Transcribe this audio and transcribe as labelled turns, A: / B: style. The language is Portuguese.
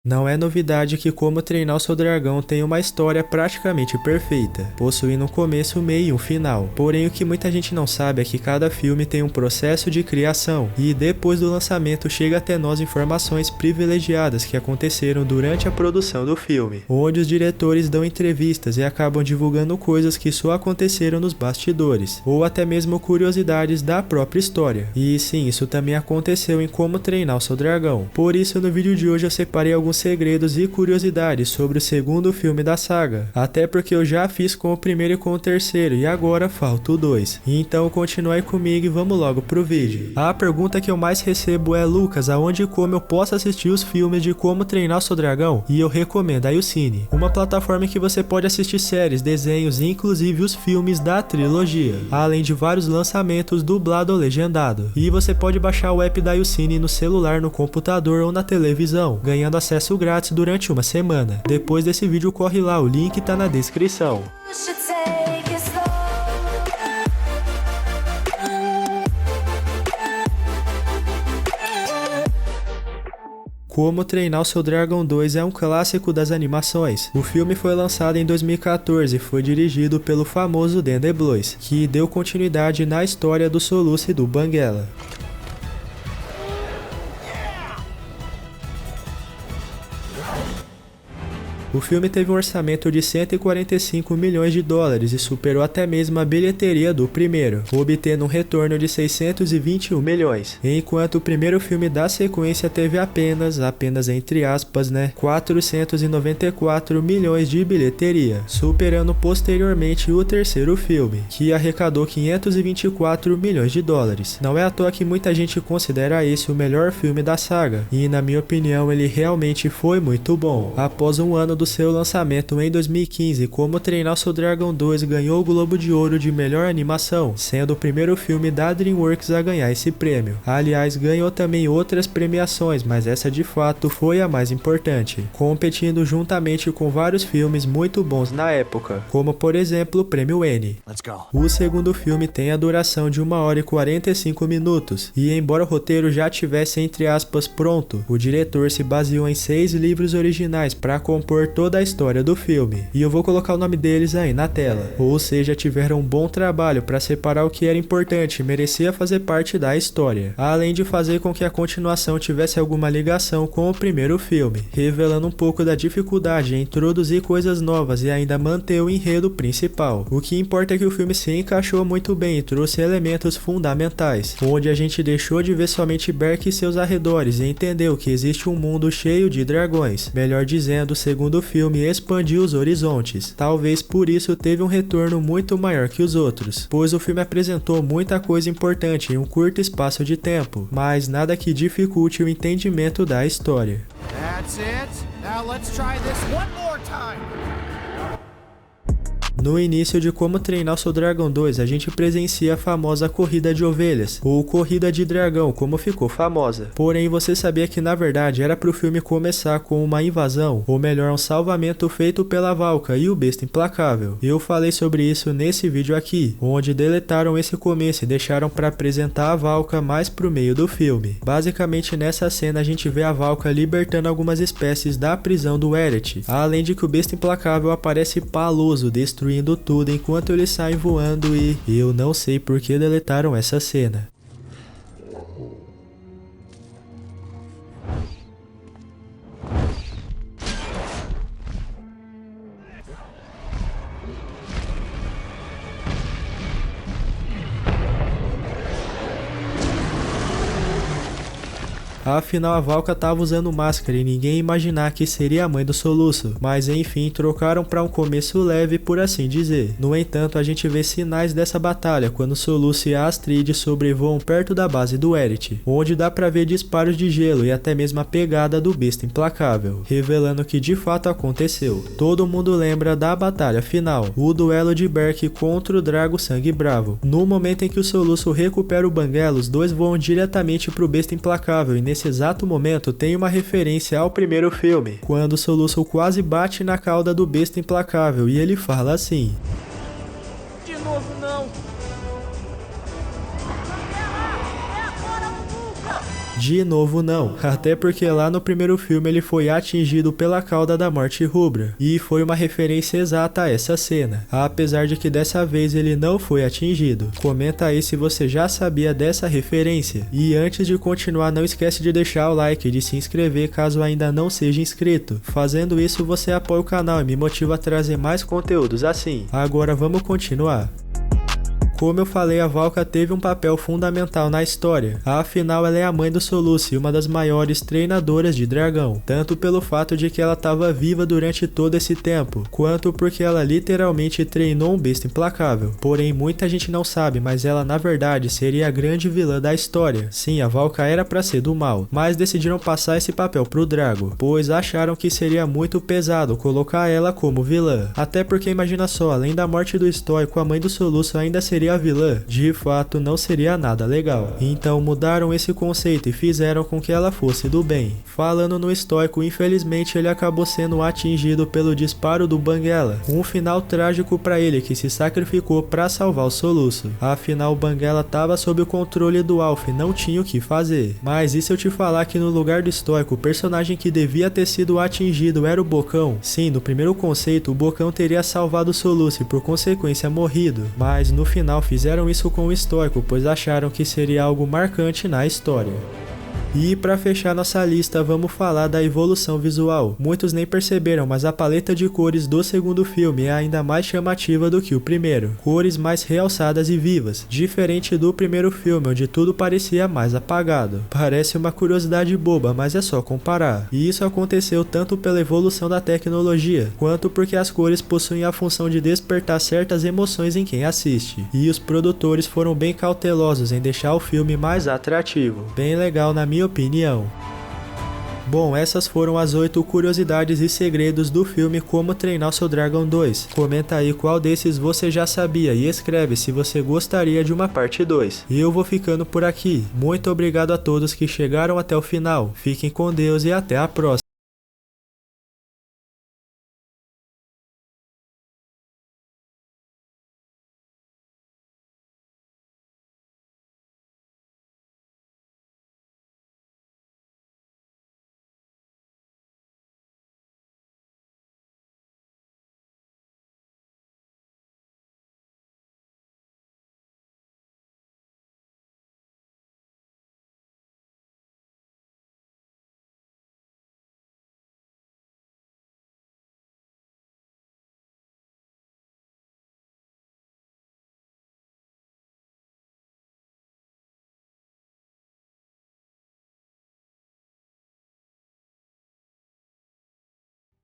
A: Não é novidade que Como Treinar o Seu Dragão tem uma história praticamente perfeita, possuindo um começo, meio e um final. Porém, o que muita gente não sabe é que cada filme tem um processo de criação, e depois do lançamento chega até nós informações privilegiadas que aconteceram durante a produção do filme, onde os diretores dão entrevistas e acabam divulgando coisas que só aconteceram nos bastidores, ou até mesmo curiosidades da própria história. E sim, isso também aconteceu em Como Treinar o Seu Dragão. Por isso, no vídeo de hoje eu separei alguns segredos e curiosidades sobre o segundo filme da saga, até porque eu já fiz com o primeiro e com o terceiro e agora falta o 2. Então continue comigo e vamos logo pro vídeo. A pergunta que eu mais recebo é: Lucas, aonde e como eu posso assistir os filmes de Como Treinar o Seu Dragão? E eu recomendo a YouCine, uma plataforma em que você pode assistir séries, desenhos e inclusive os filmes da trilogia, além de vários lançamentos dublado ou legendado. E você pode baixar o app da YouCine no celular, no computador ou na televisão, ganhando acesso grátis durante uma semana. Depois desse vídeo corre lá, o link tá na descrição. Como Treinar o Seu Dragão 2 é um clássico das animações. O filme foi lançado em 2014 e foi dirigido pelo famoso Dan DeBlois, que deu continuidade na história do Soluço e do Banguela. O filme teve um orçamento de 145 milhões de dólares e superou até mesmo a bilheteria do primeiro, obtendo um retorno de 621 milhões, enquanto o primeiro filme da sequência teve apenas entre aspas, 494 milhões de bilheteria, superando posteriormente o terceiro filme, que arrecadou 524 milhões de dólares. Não é à toa que muita gente considera esse o melhor filme da saga, e na minha opinião ele realmente foi muito bom. Após um ano do seu lançamento em 2015, Como Treinar o Seu Dragão 2 ganhou o Globo de Ouro de melhor animação, sendo o primeiro filme da DreamWorks a ganhar esse prêmio. Aliás, ganhou também outras premiações, mas essa de fato foi a mais importante, competindo juntamente com vários filmes muito bons na época, como por exemplo o Prêmio N. O segundo filme tem a duração de 1 hora e 45 minutos, e embora o roteiro já tivesse entre aspas pronto, o diretor se baseou em 6 livros originais para compor toda a história do filme, e eu vou colocar o nome deles aí na tela. Ou seja, tiveram um bom trabalho para separar o que era importante e merecia fazer parte da história, além de fazer com que a continuação tivesse alguma ligação com o primeiro filme, revelando um pouco da dificuldade em introduzir coisas novas e ainda manter o enredo principal. O que importa é que o filme se encaixou muito bem e trouxe elementos fundamentais, onde a gente deixou de ver somente Berk e seus arredores e entendeu que existe um mundo cheio de dragões. Melhor dizendo, o segundo filme expandiu os horizontes. Talvez por isso teve um retorno muito maior que os outros, pois o filme apresentou muita coisa importante em um curto espaço de tempo, mas nada que dificulte o entendimento da história. That's it. Now let's try this one more time. No início de Como Treinar o Seu Dragão 2, a gente presencia a famosa Corrida de Ovelhas, ou Corrida de Dragão, como ficou famosa. Porém, você sabia que na verdade era para o filme começar com uma invasão, ou melhor, um salvamento feito pela Valka e o Besta Implacável. Eu falei sobre isso nesse vídeo aqui, onde deletaram esse começo e deixaram para apresentar a Valka mais pro meio do filme. Basicamente nessa cena a gente vê a Valka libertando algumas espécies da prisão do Eret, além de que o Besta Implacável aparece paloso, destruindo tudo enquanto eles saem voando, e eu não sei por que deletaram essa cena. Afinal, a Valka tava usando máscara e ninguém ia imaginar que seria a mãe do Soluço, mas enfim, trocaram para um começo leve, por assim dizer. No entanto, a gente vê sinais dessa batalha quando Soluço e a Astrid sobrevoam perto da base do Eret, onde dá pra ver disparos de gelo e até mesmo a pegada do Besta Implacável, revelando que de fato aconteceu. Todo mundo lembra da batalha final, o duelo de Berk contra o Drago Sangue Bravo. No momento em que o Soluço recupera o Banguela, os dois voam diretamente pro Besta Implacável, e nesse exato momento tem uma referência ao primeiro filme, quando o Soluço quase bate na cauda do Besta Implacável e ele fala assim:
B: "De novo não!"
A: De novo não, até porque lá no primeiro filme ele foi atingido pela cauda da morte rubra, e foi uma referência exata a essa cena, apesar de que dessa vez ele não foi atingido. Comenta aí se você já sabia dessa referência, e antes de continuar não esquece de deixar o like e de se inscrever caso ainda não seja inscrito. Fazendo isso você apoia o canal e me motiva a trazer mais conteúdos assim. Agora vamos continuar. Como eu falei, a Valka teve um papel fundamental na história, afinal ela é a mãe do Soluço e uma das maiores treinadoras de dragão, tanto pelo fato de que ela estava viva durante todo esse tempo, quanto porque ela literalmente treinou um besta implacável. Porém, muita gente não sabe, mas ela na verdade seria a grande vilã da história. Sim, a Valka era pra ser do mal, mas decidiram passar esse papel pro Drago, pois acharam que seria muito pesado colocar ela como vilã, até porque imagina só, além da morte do Estoico, a mãe do Soluço ainda seria a vilã, de fato não seria nada legal. Então mudaram esse conceito e fizeram com que ela fosse do bem. Falando no Estoico, infelizmente ele acabou sendo atingido pelo disparo do Banguela, um final trágico para ele que se sacrificou para salvar o Soluço. Afinal o Banguela estava sob o controle do Alf e não tinha o que fazer. Mas e se eu te falar que no lugar do Estoico o personagem que devia ter sido atingido era o Bocão? Sim, no primeiro conceito o Bocão teria salvado o Soluço e por consequência morrido, mas no final fizeram isso com o Estoico, pois acharam que seria algo marcante na história. E para fechar nossa lista, vamos falar da evolução visual. Muitos nem perceberam, mas a paleta de cores do segundo filme é ainda mais chamativa do que o primeiro. Cores mais realçadas e vivas, diferente do primeiro filme, onde tudo parecia mais apagado. Parece uma curiosidade boba, mas é só comparar. E isso aconteceu tanto pela evolução da tecnologia, quanto porque as cores possuem a função de despertar certas emoções em quem assiste. E os produtores foram bem cautelosos em deixar o filme mais atrativo. Bem legal na minha opinião. Bom, essas foram as 8 curiosidades e segredos do filme Como Treinar Seu Dragon 2. Comenta aí qual desses você já sabia e escreve se você gostaria de uma parte 2. E eu vou ficando por aqui. Muito obrigado a todos que chegaram até o final. Fiquem com Deus e até a próxima.